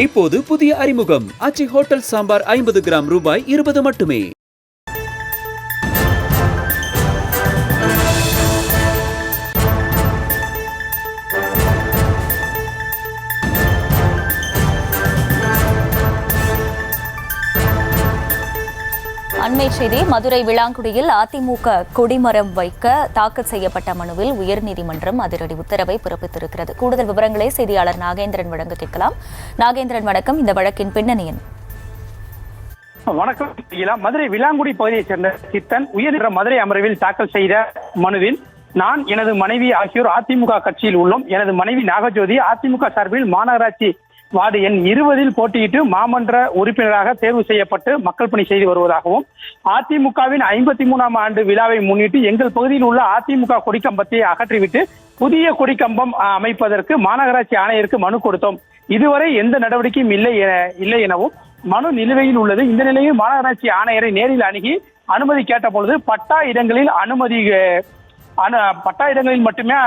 இப்போது புதிய அறிமுகம் ஆச்சி ஹோட்டல் சாம்பார் 50 கிராம் ரூபாய் 20 மட்டுமே. அண்மை செய்தி. மதுரை விளாங்குடியில் அதிமுக கொடிமரம் வைக்க தாக்கல் செய்யப்பட்ட மனுவில் உயர்நீதிமன்றம் அதிரடி உத்தரவை பிறப்பித்திருக்கிறது. கூடுதல் விவரங்களை செய்தியாளர் நாகேந்திரன் வழங்க கேட்கலாம். நாகேந்திரன், வணக்கம். இந்த வழக்கின் பின்னணி என்ன? வணக்கம். மதுரை விளாங்குடி பகுதியைச் சேர்ந்த சித்தன் உயர்நீதிமன்ற மதுரை அமர்வில் தாக்கல் செய்த மனுவில் நான், எனது மனைவி ஆகியோர் அதிமுக கட்சியில் உள்ளோம். எனது மனைவி நாகஜோதி அதிமுக சார்பில் மாநகராட்சி வார்டு எண் 20 போட்டியிட்டு மாமன்ற உறுப்பினராக தேர்வு செய்யப்பட்டு மக்கள் பணி செய்து வருவதாகவும், அதிமுகவின் 53ஆம் ஆண்டு விழாவை முன்னிட்டு எங்கள் பகுதியில் உள்ள அதிமுக கொடிக்கம்பத்தை அகற்றிவிட்டு புதிய கொடிக்கம்பம் அமைப்பதற்கு மாநகராட்சி ஆணையருக்கு மனு கொடுத்தோம். இதுவரை எந்த நடவடிக்கையும் இல்லை எனவும் மனு நிலுவையில் உள்ளது. இந்த நிலையில் மாநகராட்சி ஆணையரை நேரில் அணுகி அனுமதி கேட்ட பொழுது பட்டா இடங்களில் மட்டுமே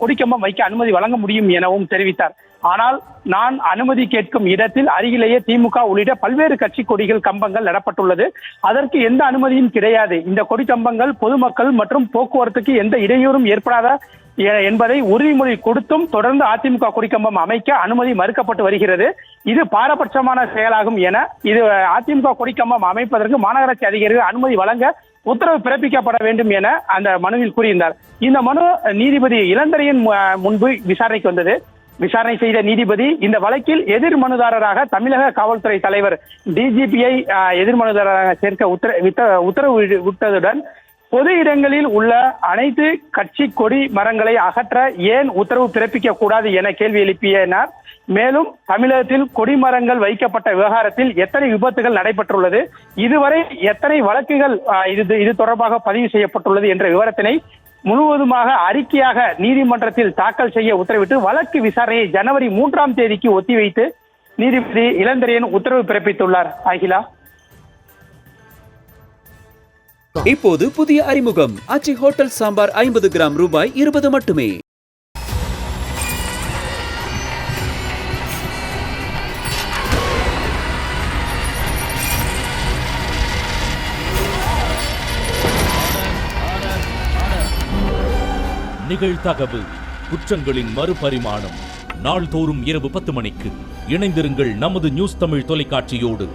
கொடிக்கம்பம் வைக்க அனுமதி வழங்க முடியும் எனவும் தெரிவித்தார். ஆனால் நான் அனுமதி கேட்கும் இடத்தில் அருகிலேயே திமுக உள்ளிட்ட பல்வேறு கட்சி கொடிகள் கம்பங்கள் நடப்பட்டுள்ளது. அதற்கு எந்த அனுமதியும் கிடையாது. இந்த கொடி கம்பங்கள் பொதுமக்கள் மற்றும் போக்குவரத்துக்கு எந்த இடையூறும் ஏற்படாத என்பதை உறுதிமொழி கொடுத்தும் தொடர்ந்து அதிமுக கொடிக்கம்பம் அமைக்க அனுமதி மறுக்கப்பட்டு வருகிறது. இது பாரபட்சமான செயலாகும் என இது அதிமுக கொடிக்கம்பம் அமைப்பதற்கு மாநகராட்சி அதிகாரிகள் அனுமதி வழங்க உத்தரவு பிறப்பிக்கப்பட வேண்டும் என அந்த மனுவில் கூறியிருந்தார். இந்த மனு நீதிபதி இளந்தரையன் முன்பு விசாரணைக்கு வந்தது. விசாரணை செய்த நீதிபதி இந்த வழக்கில் எதிர் மனுதாரராக தமிழக காவல்துறை தலைவர் டிஜிபியை எதிர் மனுதாரராக சேர்க்க உத்தரவு விட்டதுடன் பொது இடங்களில் உள்ள அனைத்து கட்சி கொடி மரங்களை அகற்ற ஏன் உத்தரவு பிறப்பிக்க கூடாது என கேள்வி எழுப்பினார். மேலும் தமிழகத்தில் கொடிமரங்கள் வைக்கப்பட்ட விவகாரத்தில் எத்தனை விபத்துகள் நடைபெற்றுள்ளது, இதுவரை எத்தனை வழக்குகள் இது தொடர்பாக பதிவு செய்யப்பட்டுள்ளது என்ற விவரத்தினை முழுவதுமாக அறிக்கையாக நீதிமன்றத்தில் தாக்கல் செய்ய உத்தரவிட்டு வழக்கு விசாரணையை ஜனவரி 3ஆம் தேதிக்கு ஒத்திவைத்து நீதிபதி இளந்தரையன் உத்தரவு பிறப்பித்துள்ளார். அகிலா, இப்போது புதிய அறிமுகம் ஆச்சி ஹோட்டல் சாம்பார் 50 கிராம் ரூபாய் 20 மட்டுமே. நிகழ்தகவு குற்றங்களின் மறுபரிமாணம். நாள்தோறும் இரவு 10 மணிக்கு இணைந்திருங்கள் நமது நியூஸ் தமிழ் தொலைக்காட்சியோடு.